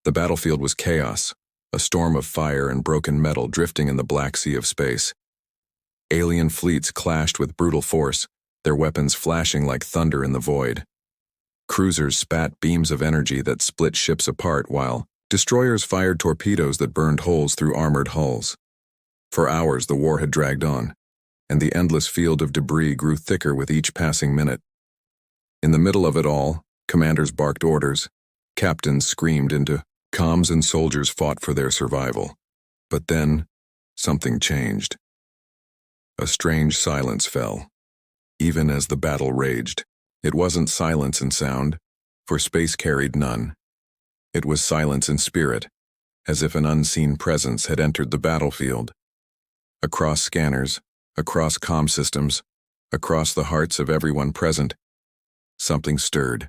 The battlefield was chaos, a storm of fire and broken metal drifting in the black sea of space. Alien fleets clashed with brutal force, their weapons flashing like thunder in the void. Cruisers spat beams of energy that split ships apart while destroyers fired torpedoes that burned holes through armored hulls. For hours the war had dragged on, and the endless field of debris grew thicker with each passing minute. In the middle of it all, commanders barked orders, captains screamed into comms, and soldiers fought for their survival. But then, something changed. A strange silence fell, even as the battle raged. It wasn't silence in sound, for space carried none. It was silence in spirit, as if an unseen presence had entered the battlefield. Across scanners, across comm systems, across the hearts of everyone present, something stirred.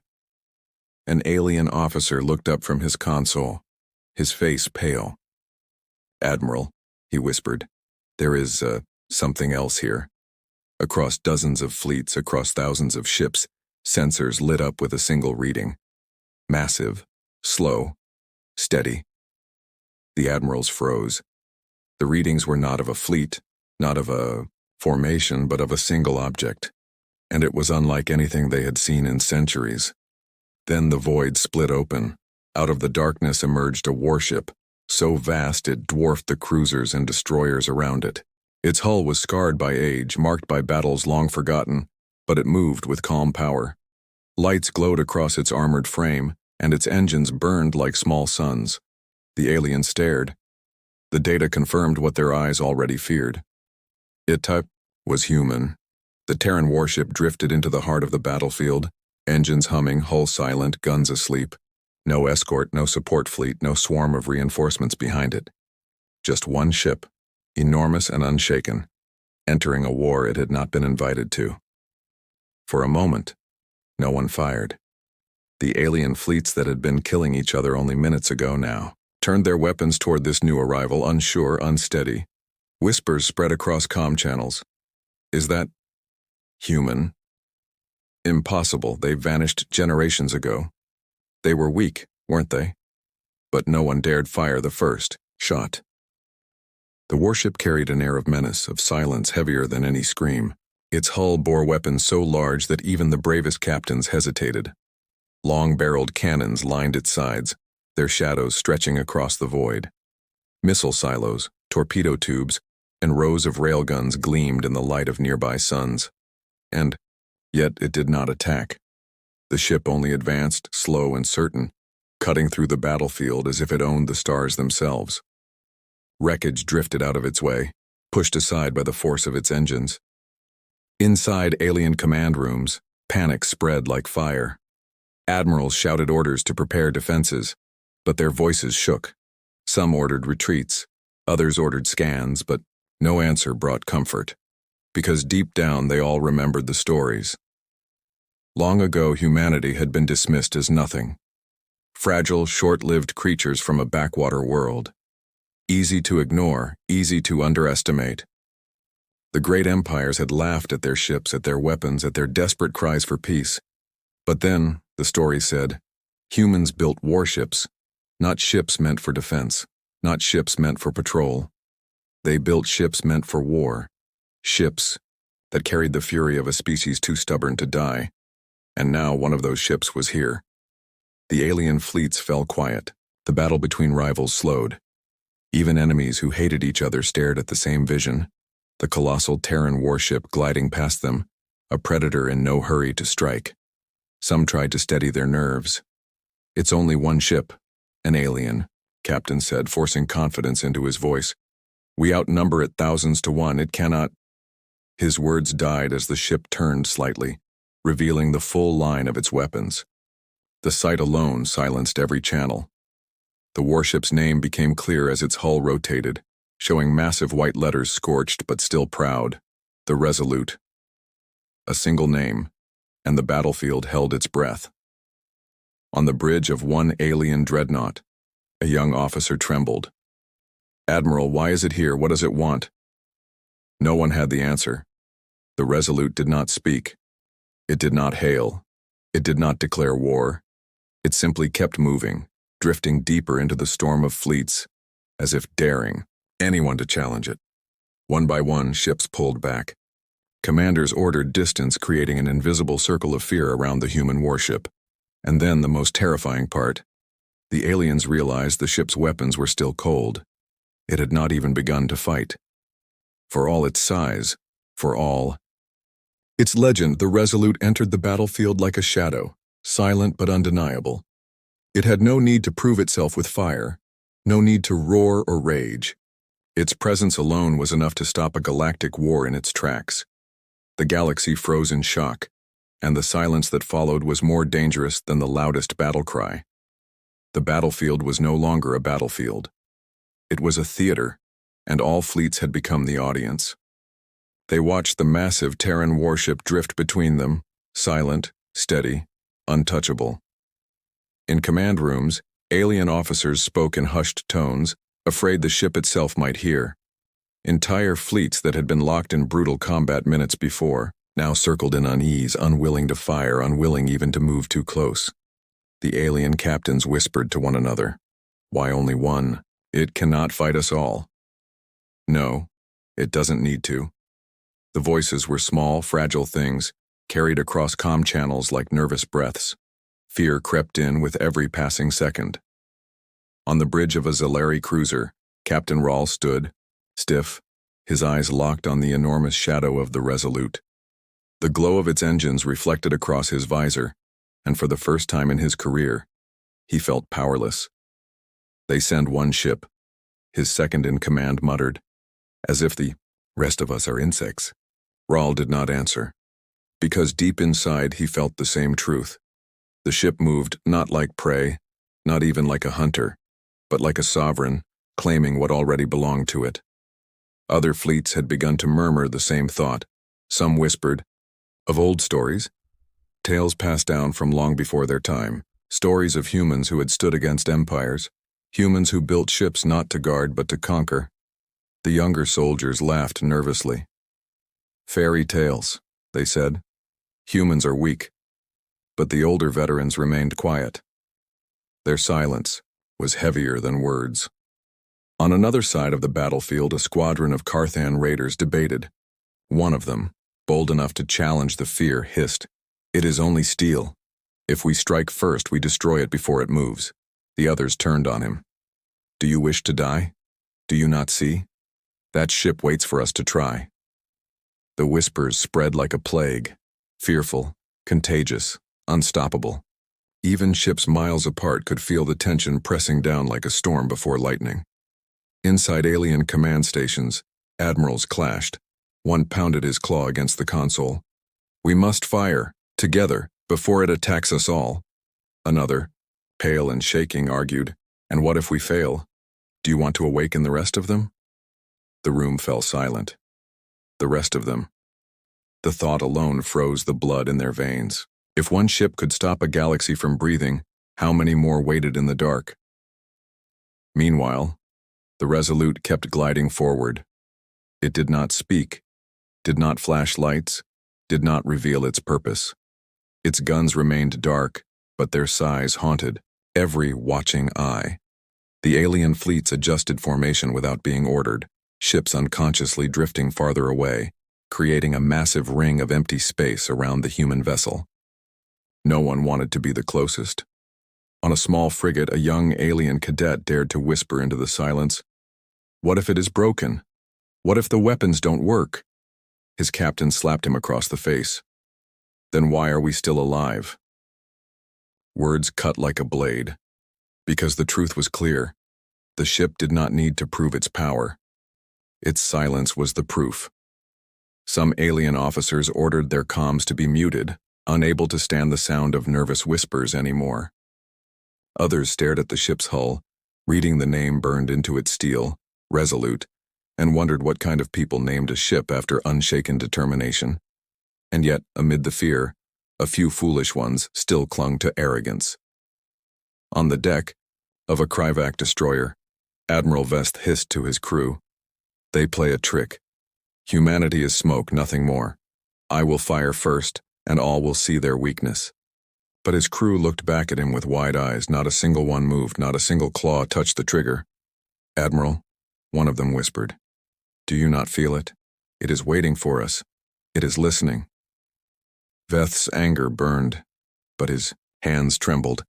An alien officer looked up from his console, his face pale. "Admiral," he whispered, "there is, something else here." Across dozens of fleets, across thousands of ships, sensors lit up with a single reading. Massive, slow, steady. The admirals froze. The readings were not of a fleet, not of a formation, but of a single object. And it was unlike anything they had seen in centuries. Then the void split open. Out of the darkness emerged a warship, so vast it dwarfed the cruisers and destroyers around it. Its hull was scarred by age, marked by battles long forgotten, but it moved with calm power. Lights glowed across its armored frame, and its engines burned like small suns. The aliens stared. The data confirmed what their eyes already feared. It was human. The Terran warship drifted into the heart of the battlefield, engines humming, hull silent, guns asleep. No escort, no support fleet, no swarm of reinforcements behind it. Just one ship, enormous and unshaken, entering a war it had not been invited to. For a moment, no one fired. The alien fleets that had been killing each other only minutes ago now turned their weapons toward this new arrival, unsure, unsteady. Whispers spread across comm channels. "Is that human?" Impossible, they vanished generations ago. They were weak, weren't they? But no one dared fire the first shot. The warship carried an air of menace, of silence heavier than any scream. Its hull bore weapons so large that even the bravest captains hesitated. Long-barreled cannons lined its sides, their shadows stretching across the void. Missile silos, torpedo tubes, and rows of railguns gleamed in the light of nearby suns. And yet it did not attack. The ship only advanced, slow and certain, cutting through the battlefield as if it owned the stars themselves. Wreckage drifted out of its way, pushed aside by the force of its engines. Inside alien command rooms, panic spread like fire. Admirals shouted orders to prepare defenses, but their voices shook. Some ordered retreats, others ordered scans, but no answer brought comfort, because deep down they all remembered the stories. Long ago, humanity had been dismissed as nothing. Fragile, short-lived creatures from a backwater world. Easy to ignore, easy to underestimate. The great empires had laughed at their ships, at their weapons, at their desperate cries for peace. But then, the story said, humans built warships, not ships meant for defense, not ships meant for patrol. They built ships meant for war, ships that carried the fury of a species too stubborn to die. And now one of those ships was here. The alien fleets fell quiet. The battle between rivals slowed. Even enemies who hated each other stared at the same vision, the colossal Terran warship gliding past them, a predator in no hurry to strike. Some tried to steady their nerves. "It's only one ship, an alien," Captain said, forcing confidence into his voice. "We outnumber it thousands to one. It cannot—" His words died as the ship turned slightly, revealing the full line of its weapons. The sight alone silenced every channel. The warship's name became clear as its hull rotated, showing massive white letters scorched but still proud, the Resolute. A single name, and the battlefield held its breath. On the bridge of one alien dreadnought, a young officer trembled. "Admiral, why is it here? What does it want?" No one had the answer. The Resolute did not speak. It did not hail. It did not declare war. It simply kept moving, drifting deeper into the storm of fleets, as if daring anyone to challenge it. One by one, ships pulled back. Commanders ordered distance, creating an invisible circle of fear around the human warship. And then the most terrifying part. The aliens realized the ship's weapons were still cold. It had not even begun to fight. For all its size, for all its legend, the Resolute entered the battlefield like a shadow, silent but undeniable. It had no need to prove itself with fire, no need to roar or rage. Its presence alone was enough to stop a galactic war in its tracks. The galaxy froze in shock, and the silence that followed was more dangerous than the loudest battle cry. The battlefield was no longer a battlefield. It was a theater, and all fleets had become the audience. They watched the massive Terran warship drift between them, silent, steady, untouchable. In command rooms, alien officers spoke in hushed tones, afraid the ship itself might hear. Entire fleets that had been locked in brutal combat minutes before now circled in unease, unwilling to fire, unwilling even to move too close. The alien captains whispered to one another, "Why only one? It cannot fight us all." "No, it doesn't need to." The voices were small, fragile things, carried across comm channels like nervous breaths. Fear crept in with every passing second. On the bridge of a Zalari cruiser, Captain Rahl stood, stiff, his eyes locked on the enormous shadow of the Resolute. The glow of its engines reflected across his visor, and for the first time in his career, he felt powerless. "They send one ship," his second-in-command muttered, "as if the rest of us are insects." Rahl did not answer, because deep inside he felt the same truth. The ship moved not like prey, not even like a hunter, but like a sovereign, claiming what already belonged to it. Other fleets had begun to murmur the same thought. Some whispered, of old stories, tales passed down from long before their time, stories of humans who had stood against empires, humans who built ships not to guard but to conquer. The younger soldiers laughed nervously. "Fairy tales," they said. "Humans are weak." But the older veterans remained quiet. Their silence was heavier than words. On another side of the battlefield, a squadron of Carthan raiders debated. One of them, bold enough to challenge the fear, hissed, "It is only steel. If we strike first, we destroy it before it moves." The others turned on him. "Do you wish to die? Do you not see? That ship waits for us to try." The whispers spread like a plague, fearful, contagious, unstoppable. Even ships miles apart could feel the tension pressing down like a storm before lightning. Inside alien command stations, admirals clashed. One pounded his claw against the console. "We must fire, together, before it attacks us all." Another, pale and shaking, argued, "And what if we fail? Do you want to awaken the rest of them?" The room fell silent. The rest of them. The thought alone froze the blood in their veins. If one ship could stop a galaxy from breathing, how many more waited in the dark? Meanwhile, the Resolute kept gliding forward. It did not speak, did not flash lights, did not reveal its purpose. Its guns remained dark, but their size haunted every watching eye. The alien fleets adjusted formation without being ordered, ships unconsciously drifting farther away, creating a massive ring of empty space around the human vessel. No one wanted to be the closest. On a small frigate, a young alien cadet dared to whisper into the silence, "What if it is broken? What if the weapons don't work?" His captain slapped him across the face. "Then why are we still alive?" Words cut like a blade. Because the truth was clear. The ship did not need to prove its power. Its silence was the proof. Some alien officers ordered their comms to be muted, unable to stand the sound of nervous whispers anymore. Others stared at the ship's hull, reading the name burned into its steel, Resolute, and wondered what kind of people named a ship after unshaken determination. And yet, amid the fear, a few foolish ones still clung to arrogance. On the deck of a Kryvac destroyer, Admiral Vest hissed to his crew, "They play a trick. Humanity is smoke, nothing more. I will fire first, and all will see their weakness." But his crew looked back at him with wide eyes. Not a single one moved, not a single claw touched the trigger. "Admiral," one of them whispered, "do you not feel it? It is waiting for us. It is listening." Veth's anger burned, but his hands trembled.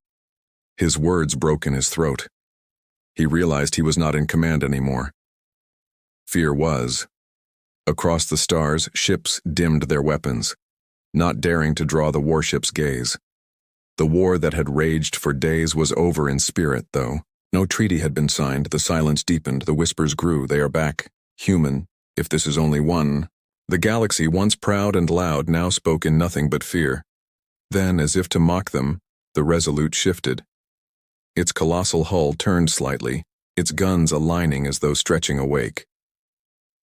His words broke in his throat. He realized he was not in command anymore. Fear was. Across the stars, ships dimmed their weapons, not daring to draw the warship's gaze. The war that had raged for days was over in spirit, though. No treaty had been signed. The silence deepened. The whispers grew. "They are back. Human, if this is only one." The galaxy, once proud and loud, now spoke in nothing but fear. Then, as if to mock them, the Resolute shifted. Its colossal hull turned slightly, its guns aligning as though stretching awake.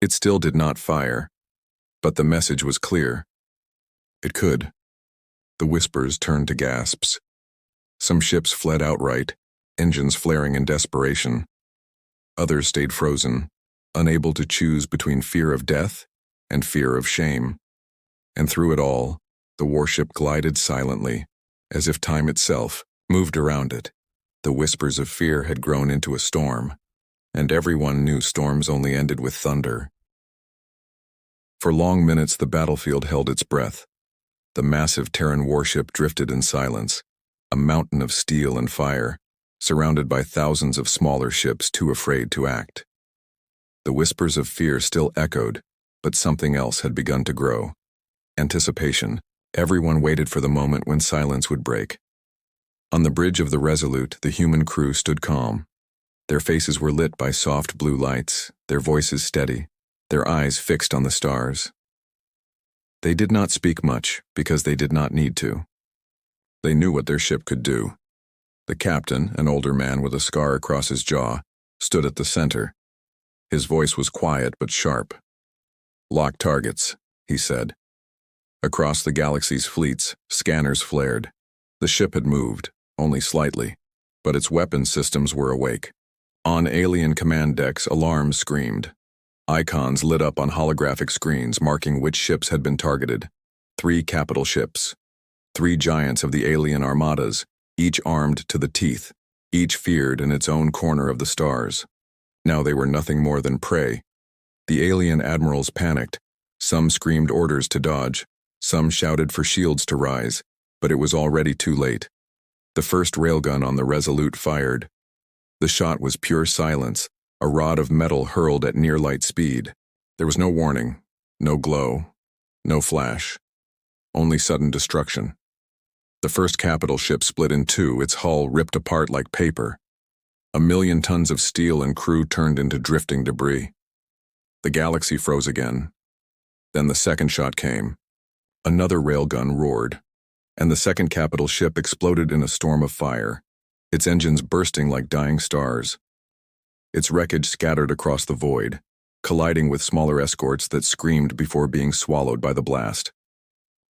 It still did not fire, but the message was clear. It could. The whispers turned to gasps. Some ships fled outright, engines flaring in desperation. Others stayed frozen, unable to choose between fear of death and fear of shame. And through it all, the warship glided silently, as if time itself moved around it. The whispers of fear had grown into a storm, and everyone knew storms only ended with thunder. For long minutes the battlefield held its breath. The massive Terran warship drifted in silence, a mountain of steel and fire, surrounded by thousands of smaller ships too afraid to act. The whispers of fear still echoed, but something else had begun to grow. Anticipation. Everyone waited for the moment when silence would break. On the bridge of the Resolute, the human crew stood calm. Their faces were lit by soft blue lights, their voices steady, their eyes fixed on the stars. They did not speak much because they did not need to. They knew what their ship could do. The captain, an older man with a scar across his jaw, stood at the center. His voice was quiet but sharp. "Lock targets," he said. Across the galaxy's fleets, scanners flared. The ship had moved, only slightly, but its weapon systems were awake. On alien command decks, alarms screamed. Icons lit up on holographic screens marking which ships had been targeted. 3 capital ships. 3 giants of the alien armadas, each armed to the teeth, each feared in its own corner of the stars. Now they were nothing more than prey. The alien admirals panicked. Some screamed orders to dodge. Some shouted for shields to rise, but it was already too late. The first railgun on the Resolute fired. The shot was pure silence, a rod of metal hurled at near-light speed. There was no warning, no glow, no flash, only sudden destruction. The first capital ship split in 2, its hull ripped apart like paper. 1,000,000 tons of steel and crew turned into drifting debris. The galaxy froze again. Then the second shot came. Another railgun roared, and the second capital ship exploded in a storm of fire, its engines bursting like dying stars. Its wreckage scattered across the void, colliding with smaller escorts that screamed before being swallowed by the blast.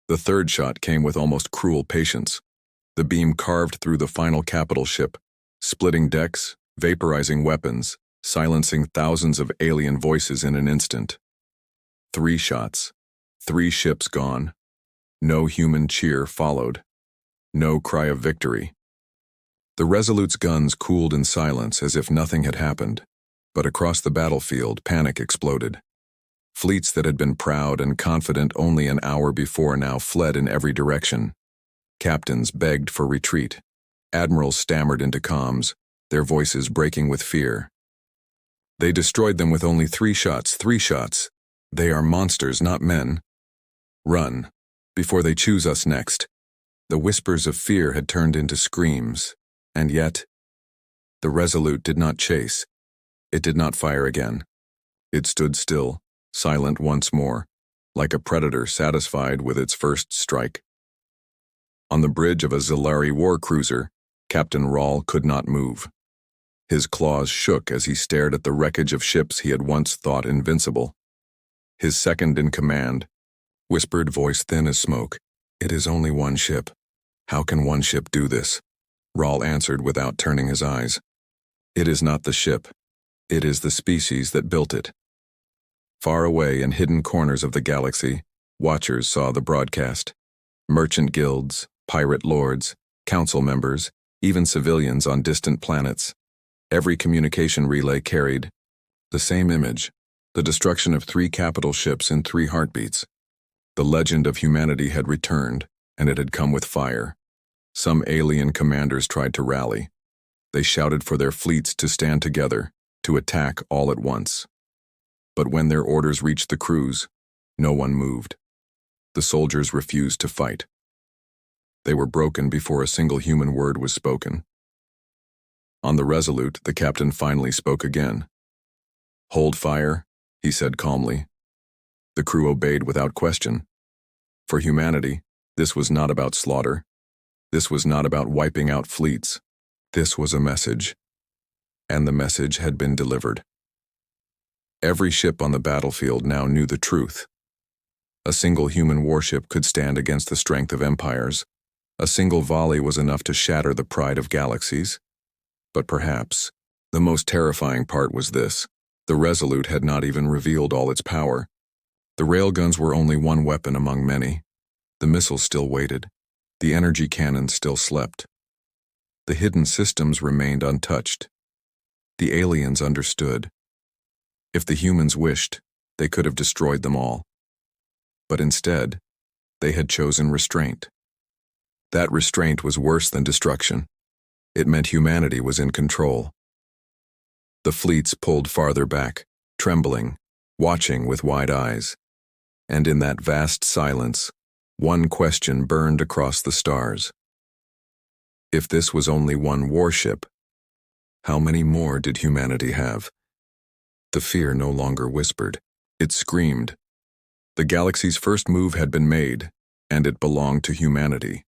The third shot came with almost cruel patience. The beam carved through the final capital ship, splitting decks, vaporizing weapons, silencing thousands of alien voices in an instant. 3 shots, 3 ships gone. No human cheer followed. No cry of victory. The Resolute's guns cooled in silence as if nothing had happened, but across the battlefield, panic exploded. Fleets that had been proud and confident only an hour before now fled in every direction. Captains begged for retreat. Admirals stammered into comms, their voices breaking with fear. They destroyed them with only 3 shots. 3 shots. They are monsters, not men. Run, before they choose us next. The whispers of fear had turned into screams, and yet, the Resolute did not chase. It did not fire again. It stood still, silent once more, like a predator satisfied with its first strike. On the bridge of a Zilari war cruiser, Captain Rahl could not move. His claws shook as he stared at the wreckage of ships he had once thought invincible. His second in command, whispered, voice thin as smoke, "It is only one ship. How can one ship do this?" Rahl answered without turning his eyes. "It is not the ship. It is the species that built it." Far away in hidden corners of the galaxy, watchers saw the broadcast. Merchant guilds, pirate lords, council members, even civilians on distant planets. Every communication relay carried the same image, the destruction of 3 capital ships in 3 heartbeats. The legend of humanity had returned, and it had come with fire. Some alien commanders tried to rally. They shouted for their fleets to stand together, to attack all at once. But when their orders reached the crews, no one moved. The soldiers refused to fight. They were broken before a single human word was spoken. On the Resolute, the captain finally spoke again. "Hold fire," he said calmly. The crew obeyed without question. For humanity, this was not about slaughter. This was not about wiping out fleets. This was a message. And the message had been delivered. Every ship on the battlefield now knew the truth. A single human warship could stand against the strength of empires. A single volley was enough to shatter the pride of galaxies. But perhaps, the most terrifying part was this. The Resolute had not even revealed all its power. The railguns were only one weapon among many. The missiles still waited. The energy cannons still slept. The hidden systems remained untouched. The aliens understood. If the humans wished, they could have destroyed them all. But instead, they had chosen restraint. That restraint was worse than destruction. It meant humanity was in control. The fleets pulled farther back, trembling, watching with wide eyes. And in that vast silence, one question burned across the stars. If this was only one warship, how many more did humanity have? The fear no longer whispered. It screamed. The galaxy's first move had been made, and it belonged to humanity.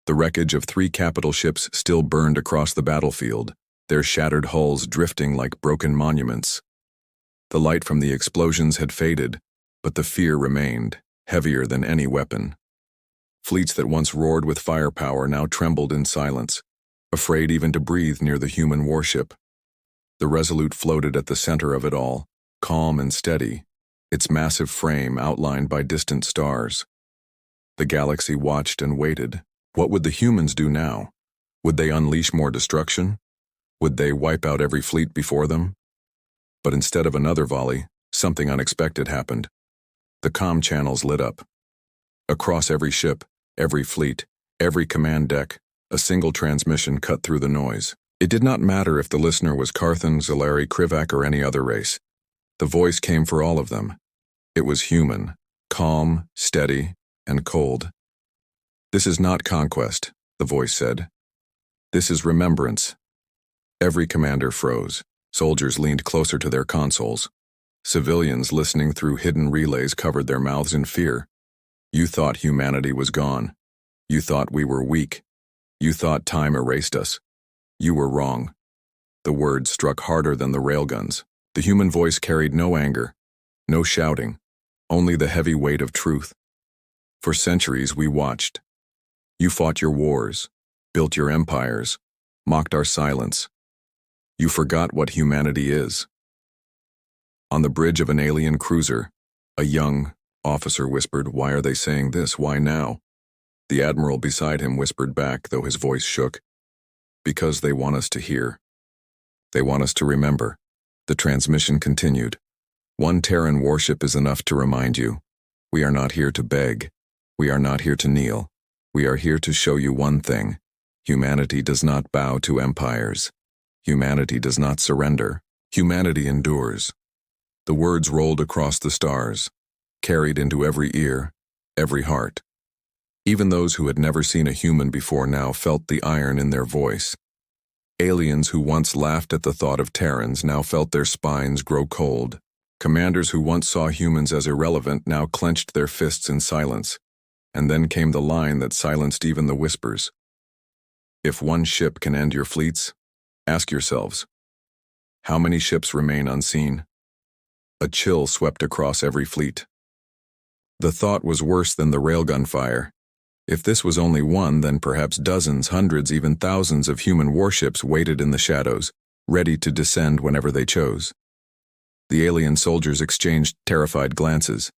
The wreckage of 3 capital ships still burned across the battlefield, their shattered hulls drifting like broken monuments. The light from the explosions had faded, but the fear remained, heavier than any weapon. Fleets that once roared with firepower now trembled in silence, afraid even to breathe near the human warship. The Resolute floated at the center of it all, calm and steady, its massive frame outlined by distant stars. The galaxy watched and waited. What would the humans do now? Would they unleash more destruction? Would they wipe out every fleet before them? But instead of another volley, something unexpected happened. The comm channels lit up. Across every ship, every fleet, every command deck, a single transmission cut through the noise. It did not matter if the listener was Carthan, Zalari, Krivak, or any other race. The voice came for all of them. It was human, calm, steady, and cold. "This is not conquest," the voice said. "This is remembrance." Every commander froze. Soldiers leaned closer to their consoles. Civilians listening through hidden relays covered their mouths in fear. You thought humanity was gone. You thought we were weak. You thought time erased us. You were wrong. The words struck harder than the railguns. The human voice carried no anger, no shouting, only the heavy weight of truth. For centuries we watched. You fought your wars, built your empires, mocked our silence. You forgot what humanity is. On the bridge of an alien cruiser, a young officer whispered, "Why are they saying this? Why now?" The admiral beside him whispered back, though his voice shook, "Because they want us to hear. They want us to remember." The transmission continued. "One Terran warship is enough to remind you. We are not here to beg. We are not here to kneel. We are here to show you one thing. Humanity does not bow to empires. Humanity does not surrender. Humanity endures." The words rolled across the stars, carried into every ear, every heart. Even those who had never seen a human before now felt the iron in their voice. Aliens who once laughed at the thought of Terrans now felt their spines grow cold. Commanders who once saw humans as irrelevant now clenched their fists in silence. And then came the line that silenced even the whispers. If one ship can end your fleets, ask yourselves, how many ships remain unseen? A chill swept across every fleet. The thought was worse than the railgun fire. If this was only one, then perhaps dozens, hundreds, even thousands of human warships waited in the shadows, ready to descend whenever they chose. The alien soldiers exchanged terrified glances.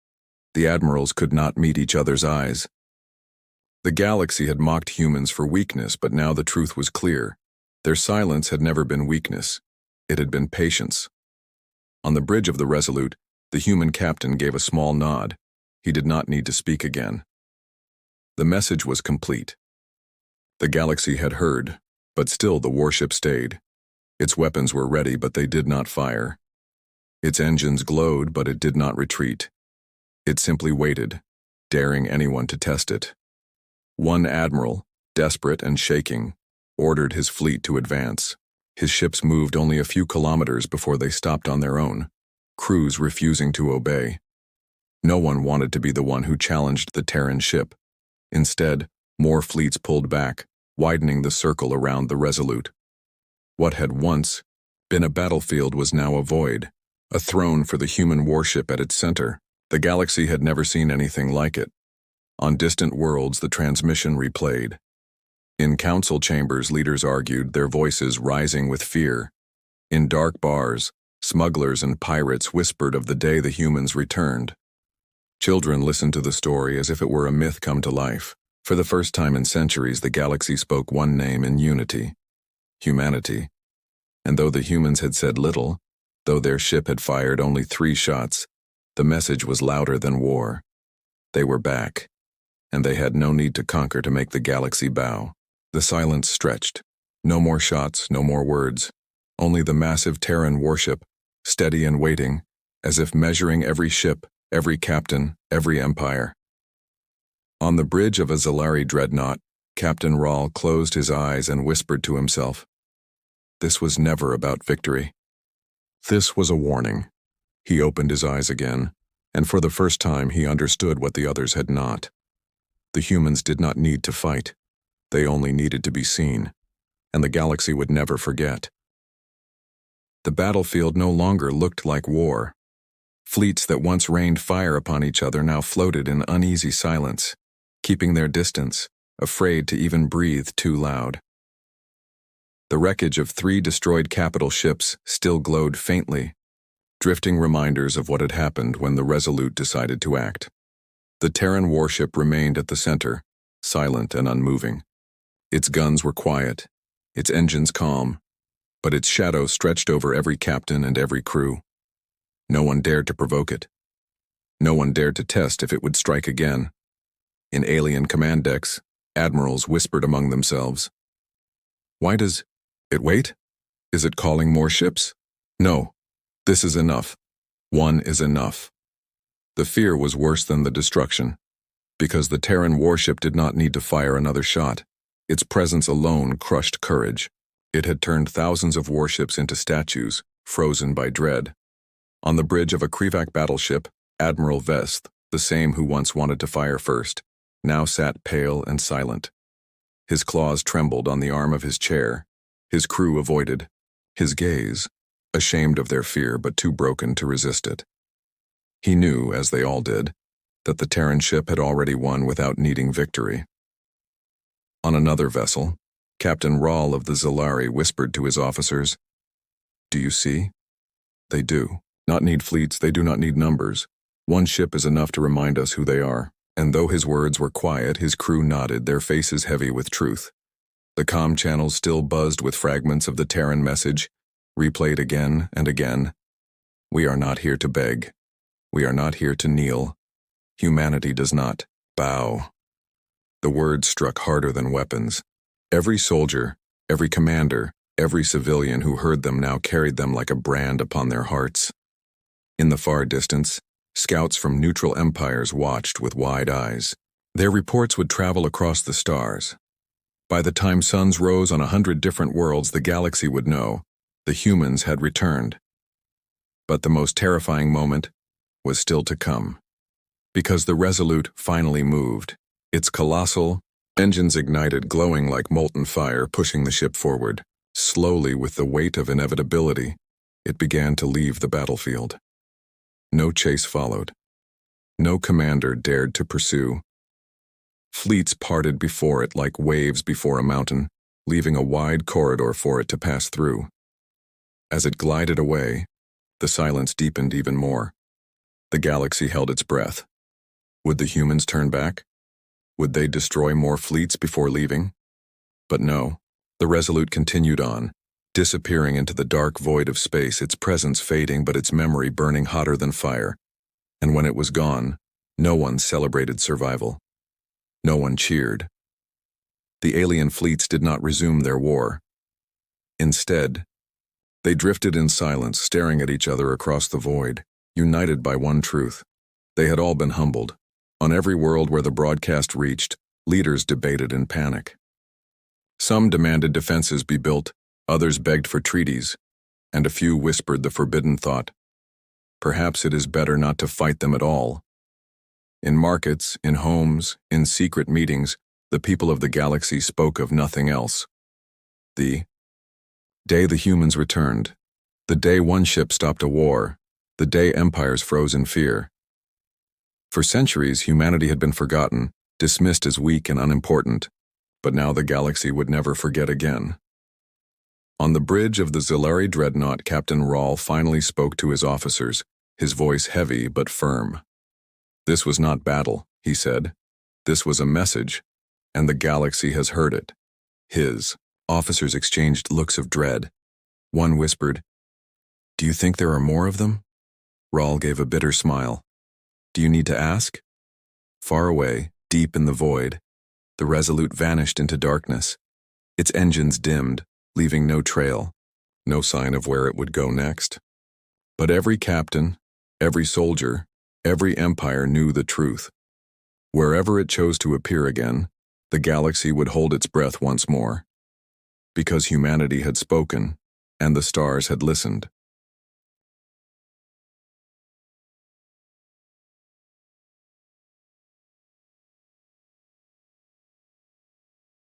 The admirals could not meet each other's eyes. The galaxy had mocked humans for weakness, but now the truth was clear. Their silence had never been weakness. It had been patience. On the bridge of the Resolute, the human captain gave a small nod. He did not need to speak again. The message was complete. The galaxy had heard, but still the warship stayed. Its weapons were ready, but they did not fire. Its engines glowed, but it did not retreat. It simply waited, daring anyone to test it. One admiral, desperate and shaking, ordered his fleet to advance. His ships moved only a few kilometers before they stopped on their own, crews refusing to obey. No one wanted to be the one who challenged the Terran ship. Instead, more fleets pulled back, widening the circle around the Resolute. What had once been a battlefield was now a void, a throne for the human warship at its center. The galaxy had never seen anything like it. On distant worlds, the transmission replayed. In council chambers, leaders argued, their voices rising with fear. In dark bars, smugglers and pirates whispered of the day the humans returned. Children listened to the story as if it were a myth come to life. For the first time in centuries, the galaxy spoke one name in unity: humanity. And though the humans had said little, though their ship had fired only 3 shots, the message was louder than war. They were back, and they had no need to conquer to make the galaxy bow. The silence stretched. No more shots, no more words. Only the massive Terran warship, steady and waiting, as if measuring every ship, every captain, every empire. On the bridge of a Zalari dreadnought, Captain Rahl closed his eyes and whispered to himself. This was never about victory. This was a warning. He opened his eyes again, and for the first time he understood what the others had not. The humans did not need to fight. They only needed to be seen, and the galaxy would never forget. The battlefield no longer looked like war. Fleets that once rained fire upon each other now floated in uneasy silence, keeping their distance, afraid to even breathe too loud. The wreckage of 3 destroyed capital ships still glowed faintly, drifting reminders of what had happened when the Resolute decided to act. The Terran warship remained at the center, silent and unmoving. Its guns were quiet, its engines calm, but its shadow stretched over every captain and every crew. No one dared to provoke it. No one dared to test if it would strike again. In alien command decks, admirals whispered among themselves. Why does it wait? Is it calling more ships? No, this is enough. One is enough. The fear was worse than the destruction, because the Terran warship did not need to fire another shot. Its presence alone crushed courage. It had turned thousands of warships into statues, frozen by dread. On the bridge of a Krivak battleship, Admiral Vest, the same who once wanted to fire first, now sat pale and silent. His claws trembled on the arm of his chair. His crew avoided. His gaze, ashamed of their fear but too broken to resist it. He knew, as they all did, that the Terran ship had already won without needing victory. On another vessel, Captain Rahl of the Zalari whispered to his officers, "Do you see? They do not need fleets, they do not need numbers. One ship is enough to remind us who they are." And though his words were quiet, his crew nodded, their faces heavy with truth. The comm channels still buzzed with fragments of the Terran message, replayed again and again. We are not here to beg. We are not here to kneel. Humanity does not bow. The words struck harder than weapons. Every soldier, every commander, every civilian who heard them now carried them like a brand upon their hearts. In the far distance, scouts from neutral empires watched with wide eyes. Their reports would travel across the stars. By the time suns rose on 100 different worlds, the galaxy would know the humans had returned. But the most terrifying moment was still to come. Because the Resolute finally moved, its colossal engines ignited, glowing like molten fire, pushing the ship forward. Slowly, with the weight of inevitability, it began to leave the battlefield. No chase followed. No commander dared to pursue. Fleets parted before it like waves before a mountain, leaving a wide corridor for it to pass through. As it glided away, the silence deepened even more. The galaxy held its breath. Would the humans turn back? Would they destroy more fleets before leaving? But no, the Resolute continued on, disappearing into the dark void of space, its presence fading but its memory burning hotter than fire. And when it was gone, no one celebrated survival. No one cheered. The alien fleets did not resume their war. Instead, they drifted in silence, staring at each other across the void, united by one truth. They had all been humbled. On every world where the broadcast reached, leaders debated in panic. Some demanded defenses be built, others begged for treaties, and a few whispered the forbidden thought. Perhaps it is better not to fight them at all. In markets, in homes, in secret meetings, the people of the galaxy spoke of nothing else. The day the humans returned, the day one ship stopped a war, the day empires froze in fear. For centuries, humanity had been forgotten, dismissed as weak and unimportant, but now the galaxy would never forget again. On the bridge of the Zilari dreadnought, Captain Rahl finally spoke to his officers, his voice heavy but firm. This was not battle, he said. This was a message, and the galaxy has heard it. His officers exchanged looks of dread. One whispered, "Do you think there are more of them?" Rahl gave a bitter smile. "Do you need to ask?" Far away, deep in the void, the Resolute vanished into darkness. Its engines dimmed, leaving no trail, no sign of where it would go next. But every captain, every soldier, every empire knew the truth. Wherever it chose to appear again, the galaxy would hold its breath once more. Because humanity had spoken, and the stars had listened.